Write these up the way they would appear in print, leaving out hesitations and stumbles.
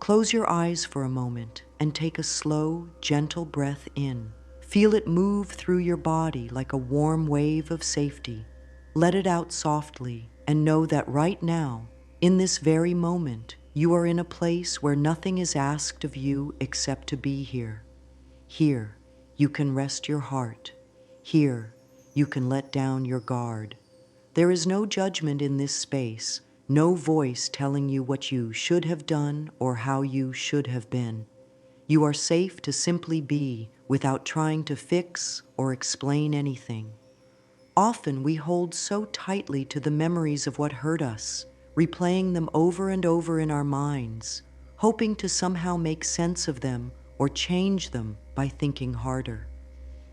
Close your eyes for a moment and take a slow, gentle breath in. Feel it move through your body like a warm wave of safety. Let it out softly and know that right now, in this very moment, you are in a place where nothing is asked of you except to be here. Here, you can rest your heart. Here, you can let down your guard. There is no judgment in this space, no voice telling you what you should have done or how you should have been. You are safe to simply be without trying to fix or explain anything. Often we hold so tightly to the memories of what hurt us, replaying them over and over in our minds, hoping to somehow make sense of them or change them by thinking harder.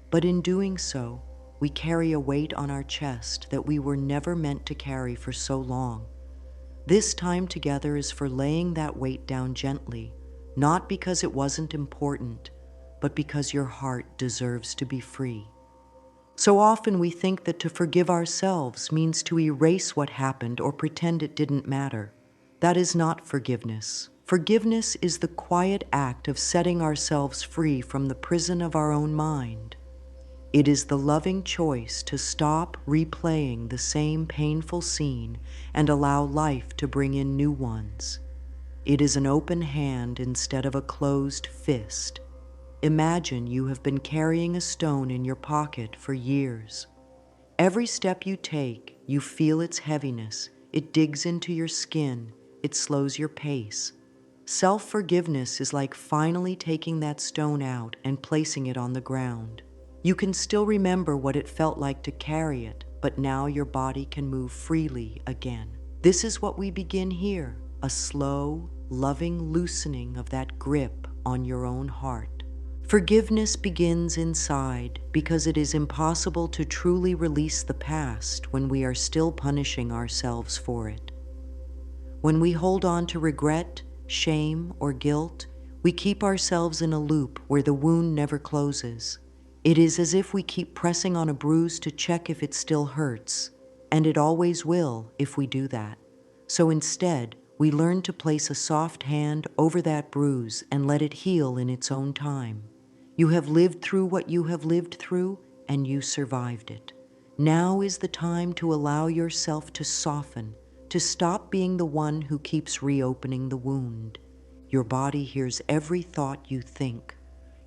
But in doing so, we carry a weight on our chest that we were never meant to carry for so long. This time together is for laying that weight down gently, not because it wasn't important, but because your heart deserves to be free. So often we think that to forgive ourselves means to erase what happened or pretend it didn't matter. That is not forgiveness. Forgiveness is the quiet act of setting ourselves free from the prison of our own mind. It is the loving choice to stop replaying the same painful scene and allow life to bring in new ones. It is an open hand instead of a closed fist. Imagine you have been carrying a stone in your pocket for years. Every step you take, you feel its heaviness. It digs into your skin. It slows your pace. Self-forgiveness is like finally taking that stone out and placing it on the ground. You can still remember what it felt like to carry it, but now your body can move freely again. This is what we begin here, a slow, loving loosening of that grip on your own heart. Forgiveness begins inside because it is impossible to truly release the past when we are still punishing ourselves for it. When we hold on to regret, shame, or guilt, we keep ourselves in a loop where the wound never closes. It is as if we keep pressing on a bruise to check if it still hurts, and it always will if we do that. So instead, we learn to place a soft hand over that bruise and let it heal in its own time. You have lived through what you have lived through, and you survived it. Now is the time to allow yourself to soften, to stop being the one who keeps reopening the wound. Your body hears every thought you think.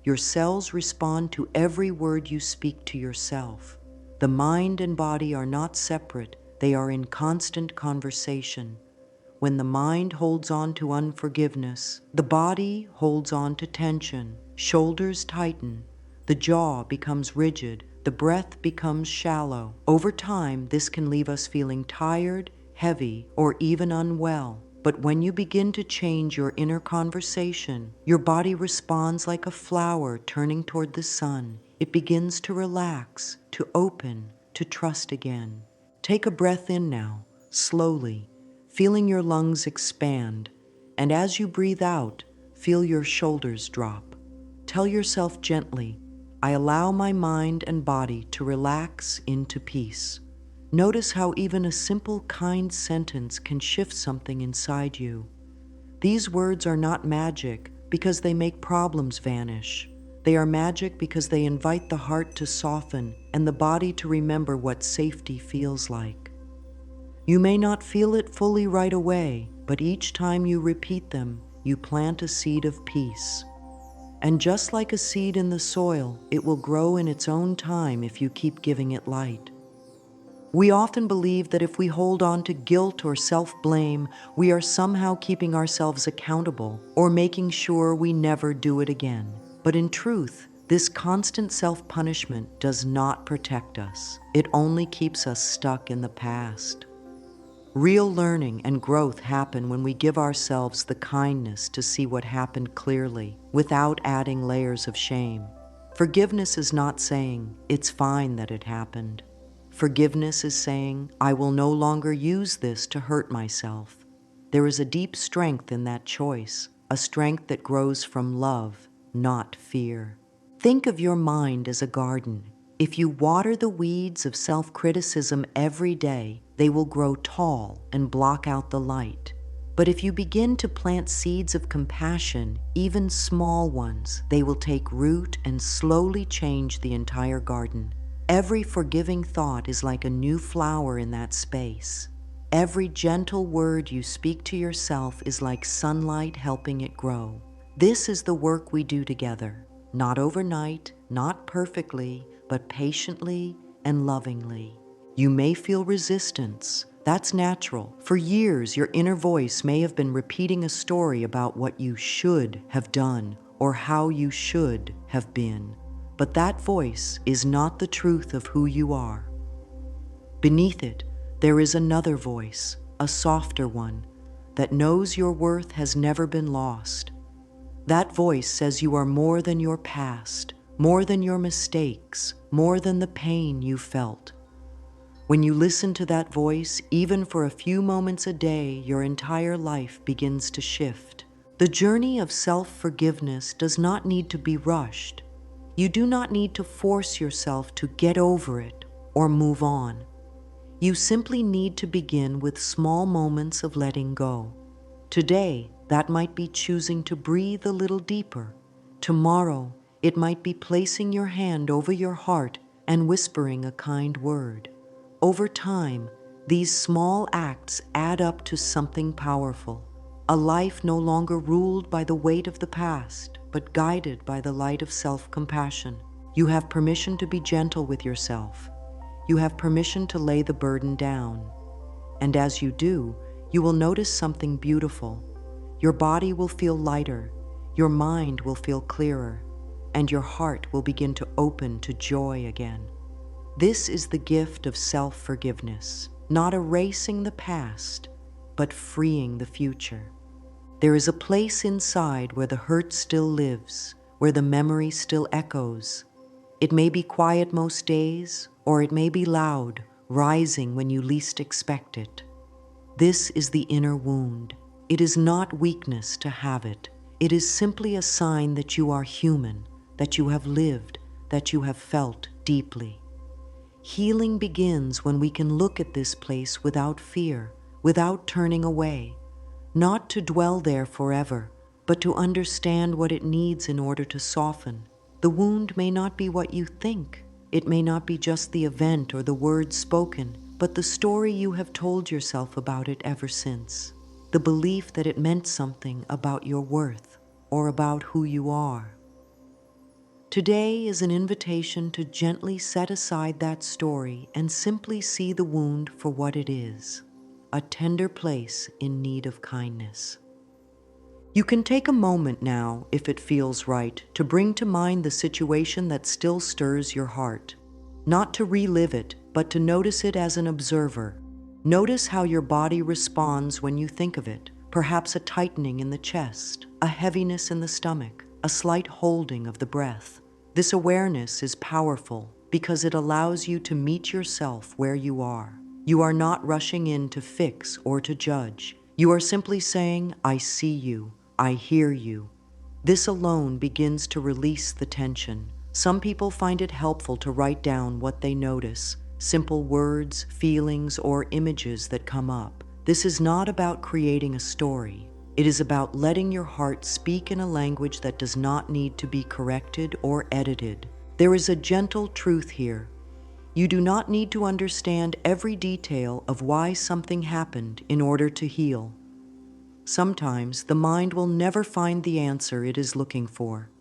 Your cells respond to every word you speak to yourself. The mind and body are not separate, they are in constant conversation. When the mind holds on to unforgiveness, the body holds on to tension. Shoulders tighten, the jaw becomes rigid, the breath becomes shallow. Over time, this can leave us feeling tired, heavy, or even unwell. But when you begin to change your inner conversation, your body responds like a flower turning toward the sun. It begins to relax, to open, to trust again. Take a breath in now, slowly, feeling your lungs expand, and as you breathe out, feel your shoulders drop. Tell yourself gently, I allow my mind and body to relax into peace. Notice how even a simple, kind sentence can shift something inside you. These words are not magic because they make problems vanish. They are magic because they invite the heart to soften and the body to remember what safety feels like. You may not feel it fully right away, but each time you repeat them, you plant a seed of peace. And just like a seed in the soil, it will grow in its own time if you keep giving it light. We often believe that if we hold on to guilt or self-blame, we are somehow keeping ourselves accountable or making sure we never do it again. But in truth, this constant self-punishment does not protect us. It only keeps us stuck in the past. Real learning and growth happen when we give ourselves the kindness to see what happened clearly, without adding layers of shame. Forgiveness is not saying, it's fine that it happened. Forgiveness is saying, I will no longer use this to hurt myself. There is a deep strength in that choice, a strength that grows from love, not fear. Think of your mind as a garden. If you water the weeds of self-criticism every day, they will grow tall and block out the light. But if you begin to plant seeds of compassion, even small ones, they will take root and slowly change the entire garden. Every forgiving thought is like a new flower in that space. Every gentle word you speak to yourself is like sunlight helping it grow. This is the work we do together, not overnight, not perfectly, but patiently and lovingly. You may feel resistance. That's natural. For years, your inner voice may have been repeating a story about what you should have done or how you should have been. But that voice is not the truth of who you are. Beneath it, there is another voice, a softer one, that knows your worth has never been lost. That voice says you are more than your past, more than your mistakes, more than the pain you felt. When you listen to that voice, even for a few moments a day, your entire life begins to shift. The journey of self-forgiveness does not need to be rushed. You do not need to force yourself to get over it or move on. You simply need to begin with small moments of letting go. Today, that might be choosing to breathe a little deeper. Tomorrow, it might be placing your hand over your heart and whispering a kind word. Over time, these small acts add up to something powerful. A life no longer ruled by the weight of the past, but guided by the light of self-compassion. You have permission to be gentle with yourself. You have permission to lay the burden down. And as you do, you will notice something beautiful. Your body will feel lighter, your mind will feel clearer, and your heart will begin to open to joy again. This is the gift of self-forgiveness, not erasing the past, but freeing the future. There is a place inside where the hurt still lives, where the memory still echoes. It may be quiet most days, or it may be loud, rising when you least expect it. This is the inner wound. It is not weakness to have it. It is simply a sign that you are human, that you have lived, that you have felt deeply. Healing begins when we can look at this place without fear, without turning away, not to dwell there forever, but to understand what it needs in order to soften. The wound may not be what you think. It may not be just the event or the words spoken, but the story you have told yourself about it ever since. The belief that it meant something about your worth or about who you are. Today is an invitation to gently set aside that story and simply see the wound for what it is, a tender place in need of kindness. You can take a moment now, if it feels right, to bring to mind the situation that still stirs your heart. Not to relive it, but to notice it as an observer. Notice how your body responds when you think of it, perhaps a tightening in the chest, a heaviness in the stomach, a slight holding of the breath. This awareness is powerful because it allows you to meet yourself where you are. You are not rushing in to fix or to judge. You are simply saying, I see you, I hear you. This alone begins to release the tension. Some people find it helpful to write down what they notice, simple words, feelings, or images that come up. This is not about creating a story. It is about letting your heart speak in a language that does not need to be corrected or edited. There is a gentle truth here. You do not need to understand every detail of why something happened in order to heal. Sometimes the mind will never find the answer it is looking for.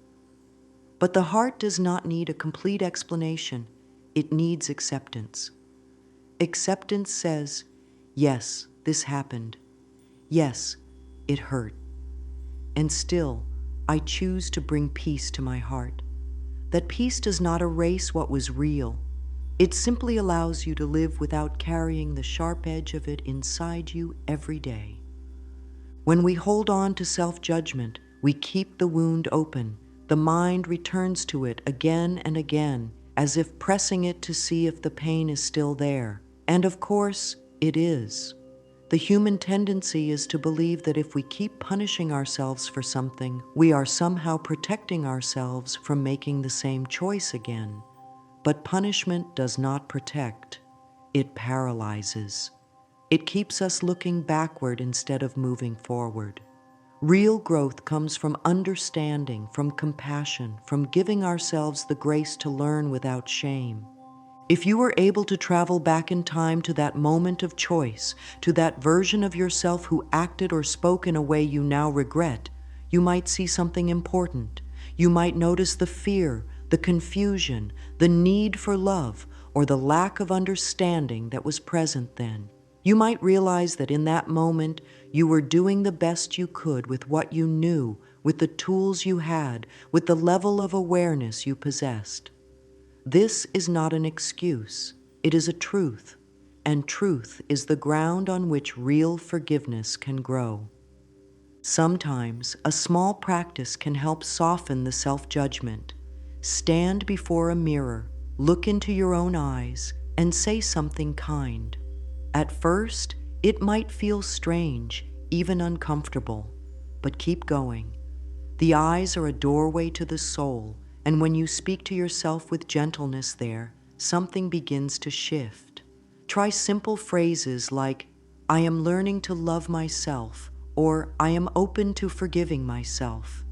But the heart does not need a complete explanation. It needs acceptance. Acceptance says, yes, this happened. Yes, it hurt. And still, I choose to bring peace to my heart. That peace does not erase what was real. It simply allows you to live without carrying the sharp edge of it inside you every day. When we hold on to self-judgment, we keep the wound open. The mind returns to it again and again, as if pressing it to see if the pain is still there. And of course, it is. The human tendency is to believe that if we keep punishing ourselves for something, we are somehow protecting ourselves from making the same choice again. But punishment does not protect. It paralyzes. It keeps us looking backward instead of moving forward. Real growth comes from understanding, from compassion, from giving ourselves the grace to learn without shame. If you were able to travel back in time to that moment of choice, to that version of yourself who acted or spoke in a way you now regret, you might see something important. You might notice the fear, the confusion, the need for love, or the lack of understanding that was present then. You might realize that in that moment, you were doing the best you could with what you knew, with the tools you had, with the level of awareness you possessed. This is not an excuse, it is a truth, and truth is the ground on which real forgiveness can grow. Sometimes a small practice can help soften the self-judgment. Stand before a mirror, look into your own eyes, and say something kind. At first, it might feel strange, even uncomfortable, but keep going. The eyes are a doorway to the soul, and when you speak to yourself with gentleness there, something begins to shift. Try simple phrases like, "I am learning to love myself," or "I am open to forgiving myself."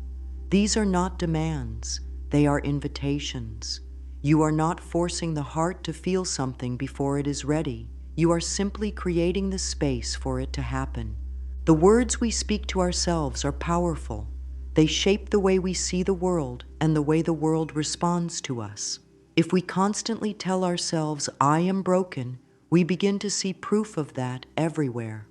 These are not demands, they are invitations. You are not forcing the heart to feel something before it is ready. You are simply creating the space for it to happen. The words we speak to ourselves are powerful. They shape the way we see the world and the way the world responds to us. If we constantly tell ourselves, "I am broken," we begin to see proof of that everywhere.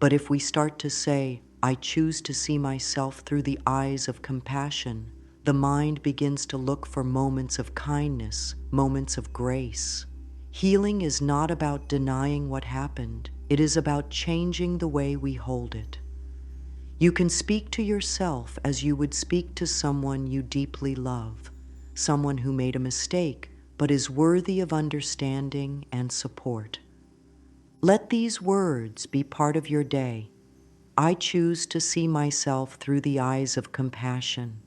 But if we start to say, "I choose to see myself through the eyes of compassion," the mind begins to look for moments of kindness, moments of grace. Healing is not about denying what happened. It is about changing the way we hold it. You can speak to yourself as you would speak to someone you deeply love, someone who made a mistake but is worthy of understanding and support. Let these words be part of your day. I choose to see myself through the eyes of compassion.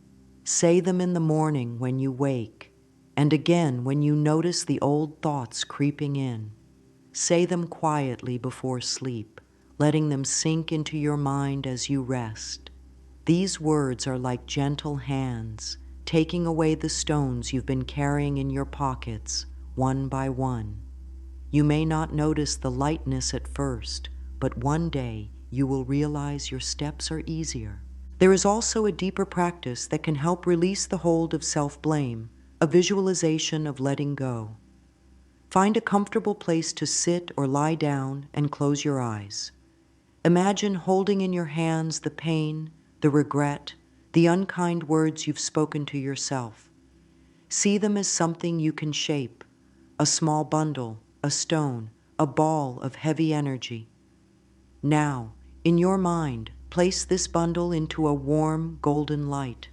Say them in the morning when you wake, and again when you notice the old thoughts creeping in. Say them quietly before sleep, letting them sink into your mind as you rest. These words are like gentle hands, taking away the stones you've been carrying in your pockets, one by one. You may not notice the lightness at first, but one day you will realize your steps are easier. There is also a deeper practice that can help release the hold of self-blame, a visualization of letting go. Find a comfortable place to sit or lie down and close your eyes. Imagine holding in your hands the pain, the regret, the unkind words you've spoken to yourself. See them as something you can shape, a small bundle, a stone, a ball of heavy energy. Now, in your mind, place this bundle into a warm, golden light.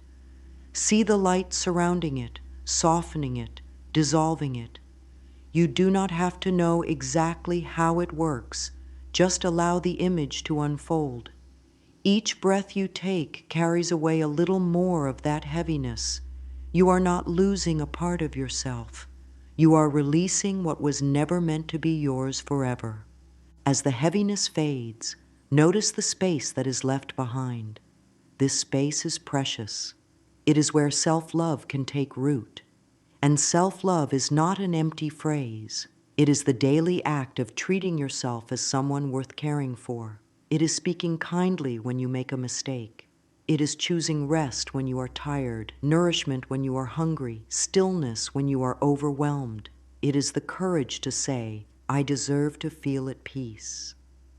See the light surrounding it, softening it, dissolving it. You do not have to know exactly how it works. Just allow the image to unfold. Each breath you take carries away a little more of that heaviness. You are not losing a part of yourself. You are releasing what was never meant to be yours forever. As the heaviness fades, notice the space that is left behind. This space is precious. It is where self-love can take root. And self-love is not an empty phrase. It is the daily act of treating yourself as someone worth caring for. It is speaking kindly when you make a mistake. It is choosing rest when you are tired, nourishment when you are hungry, stillness when you are overwhelmed. It is the courage to say, "I deserve to feel at peace."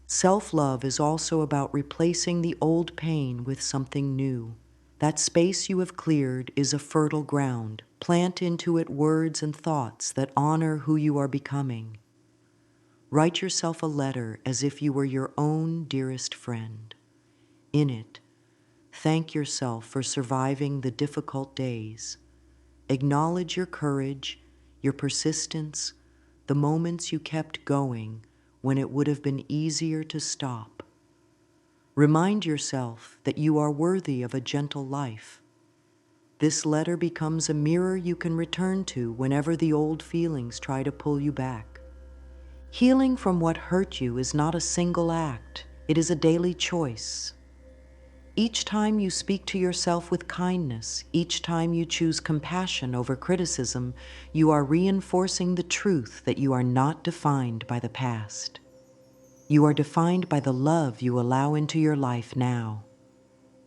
Self-love is also about replacing the old pain with something new. That space you have cleared is a fertile ground. Plant into it words and thoughts that honor who you are becoming. Write yourself a letter as if you were your own dearest friend. In it, thank yourself for surviving the difficult days. Acknowledge your courage, your persistence, the moments you kept going when it would have been easier to stop. Remind yourself that you are worthy of a gentle life. This letter becomes a mirror you can return to whenever the old feelings try to pull you back. Healing from what hurt you is not a single act, it is a daily choice. Each time you speak to yourself with kindness, each time you choose compassion over criticism, you are reinforcing the truth that you are not defined by the past. You are defined by the love you allow into your life now.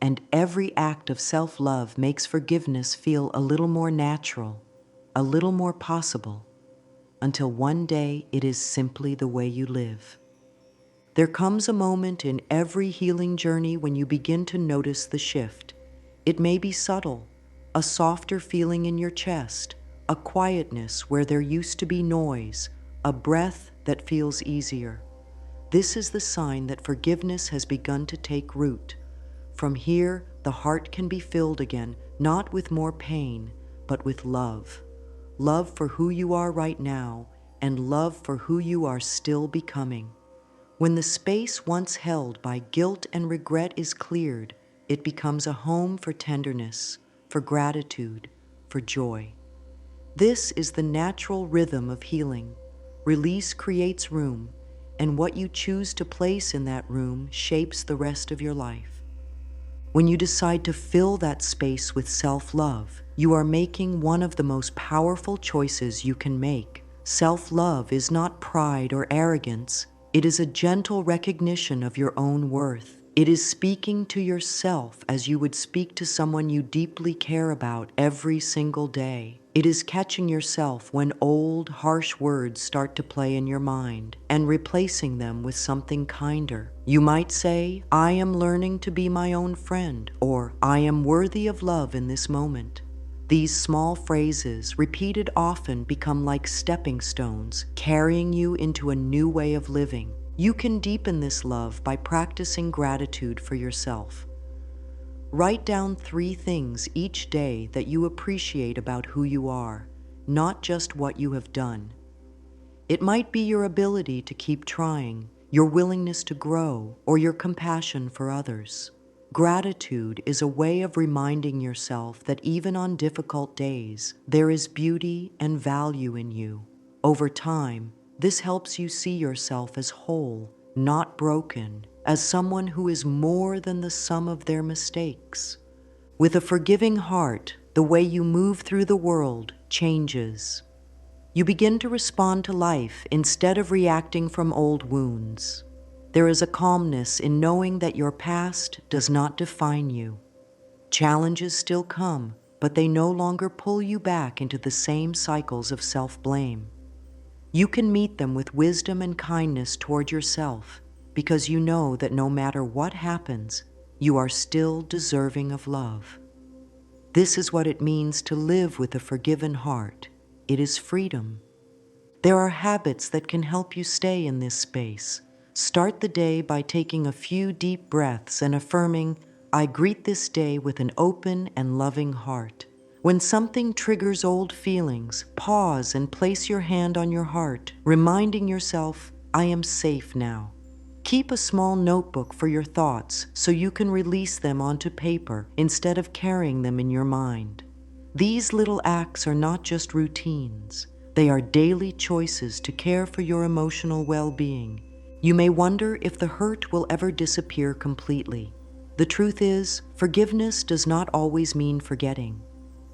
And every act of self-love makes forgiveness feel a little more natural, a little more possible, until one day it is simply the way you live. There comes a moment in every healing journey when you begin to notice the shift. It may be subtle, a softer feeling in your chest, a quietness where there used to be noise, a breath that feels easier. This is the sign that forgiveness has begun to take root. From here, the heart can be filled again, not with more pain, but with love. Love for who you are right now, and love for who you are still becoming. When the space once held by guilt and regret is cleared, it becomes a home for tenderness, for gratitude, for joy. This is the natural rhythm of healing. Release creates room, and what you choose to place in that room shapes the rest of your life. When you decide to fill that space with self-love, you are making one of the most powerful choices you can make. Self-love is not pride or arrogance. It is a gentle recognition of your own worth. It is speaking to yourself as you would speak to someone you deeply care about every single day. It is catching yourself when old, harsh words start to play in your mind and replacing them with something kinder. You might say, "I am learning to be my own friend," or "I am worthy of love in this moment." These small phrases, repeated often, become like stepping stones, carrying you into a new way of living. You can deepen this love by practicing gratitude for yourself. Write down 3 things each day that you appreciate about who you are, not just what you have done. It might be your ability to keep trying, your willingness to grow, or your compassion for others. Gratitude is a way of reminding yourself that even on difficult days, there is beauty and value in you. Over time, this helps you see yourself as whole, not broken, as someone who is more than the sum of their mistakes. With a forgiving heart, the way you move through the world changes. You begin to respond to life instead of reacting from old wounds. There is a calmness in knowing that your past does not define you. Challenges still come, but they no longer pull you back into the same cycles of self-blame. You can meet them with wisdom and kindness toward yourself, because you know that no matter what happens, you are still deserving of love. This is what it means to live with a forgiven heart. It is freedom. There are habits that can help you stay in this space. Start the day by taking a few deep breaths and affirming, "I greet this day with an open and loving heart." When something triggers old feelings, pause and place your hand on your heart, reminding yourself, "I am safe now." Keep a small notebook for your thoughts so you can release them onto paper instead of carrying them in your mind. These little acts are not just routines. They are daily choices to care for your emotional well-being. You may wonder if the hurt will ever disappear completely. The truth is, forgiveness does not always mean forgetting.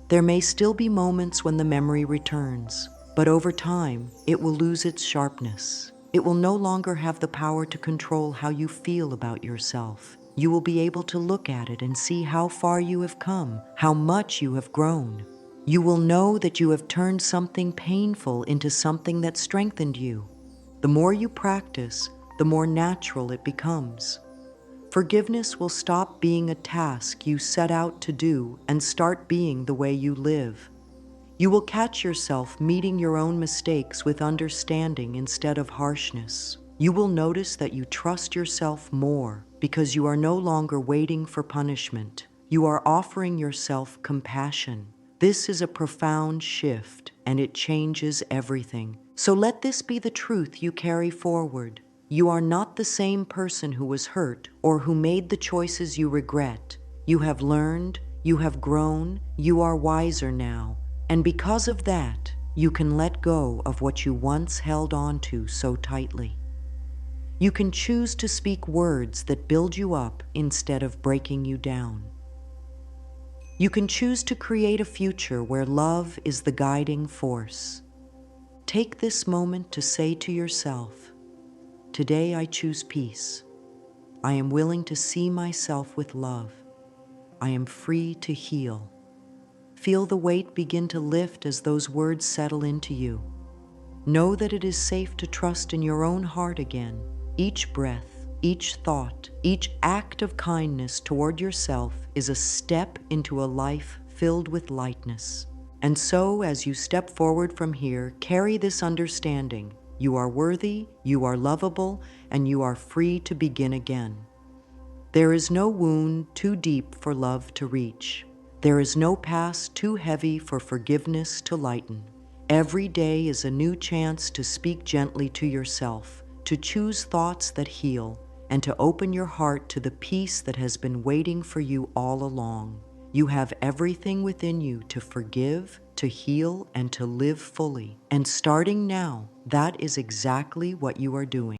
There may still be moments when the memory returns, but over time, it will lose its sharpness. It will no longer have the power to control how you feel about yourself. You will be able to look at it and see how far you have come, how much you have grown. You will know that you have turned something painful into something that strengthened you. The more you practice, the more natural it becomes. Forgiveness will stop being a task you set out to do and start being the way you live. You will catch yourself meeting your own mistakes with understanding instead of harshness. You will notice that you trust yourself more because you are no longer waiting for punishment. You are offering yourself compassion. This is a profound shift, and it changes everything. So let this be the truth you carry forward. You are not the same person who was hurt or who made the choices you regret. You have learned, you have grown, you are wiser now. And because of that, You can let go of what you once held on to so tightly. You can choose to speak words that build you up instead of breaking you down. You can choose to create a future where love is the guiding force. Take this moment to say to yourself, "Today I choose peace. I am willing to see myself with love. I am free to heal." Feel the weight begin to lift as those words settle into you. Know that it is safe to trust in your own heart again. Each breath, each thought, each act of kindness toward yourself is a step into a life filled with lightness. And so, as you step forward from here, carry this understanding. You are worthy, you are lovable, and you are free to begin again. There is no wound too deep for love to reach. There is no past too heavy for forgiveness to lighten. Every day is a new chance to speak gently to yourself, to choose thoughts that heal, and to open your heart to the peace that has been waiting for you all along. You have everything within you to forgive, to heal, and to live fully. And starting now, that is exactly what you are doing.